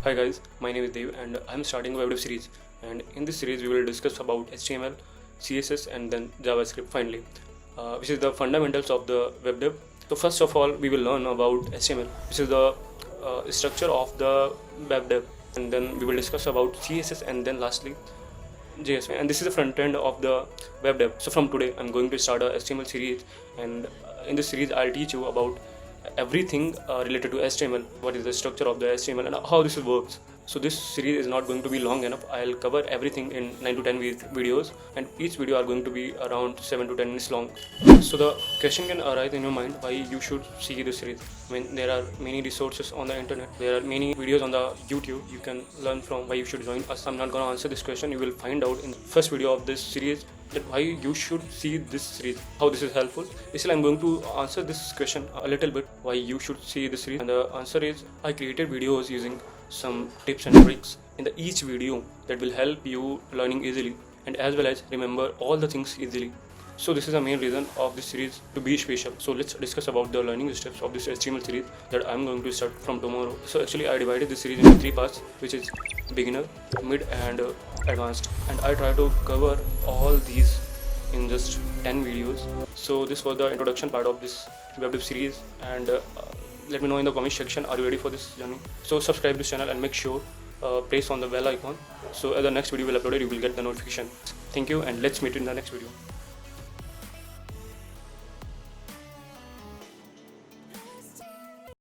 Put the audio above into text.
Hi guys, my name is Dev and I'm starting a web dev series, and in this series we will discuss about HTML, CSS and then JavaScript finally, which is the fundamentals of the web dev. So first of all we will learn about HTML, which is the structure of the web dev, and then we will discuss about CSS and then lastly JS, and this is the front end of the web dev. So from today I'm going to start a HTML series, and in this series I'll teach you about everything related to HTML, what is the structure of the HTML and how this works. So this series is not going to be long enough. I'll cover everything in 9 to 10 videos, and each video are going to be around 7 to 10 minutes long. So the question can arise in your mind why you should see this series. I mean, there are many resources on the internet, there are many videos on the YouTube you can learn from. Why you should join us? I'm not going to answer this question. You will find out in the first video of this series that why you should see this series, how this is helpful. Still, I'm going to answer this question a little bit, why you should see this series. And the answer is, I created videos using some tips and tricks in each video that will help you learning easily and as well as remember all the things easily. So this is the main reason of this series to be special. So let's discuss about the learning steps of this HTML series that I'm going to start from tomorrow. So actually I divided this series into 3 parts, which is beginner, mid and advanced, and I try to cover all these in just 10 videos. So this was the introduction part of this web dev series, and let me know in the comment section, are you ready for this journey? So subscribe this channel and make sure press on the bell icon, so as the next video will upload, you will get the notification. Thank you, and let's meet in the next video.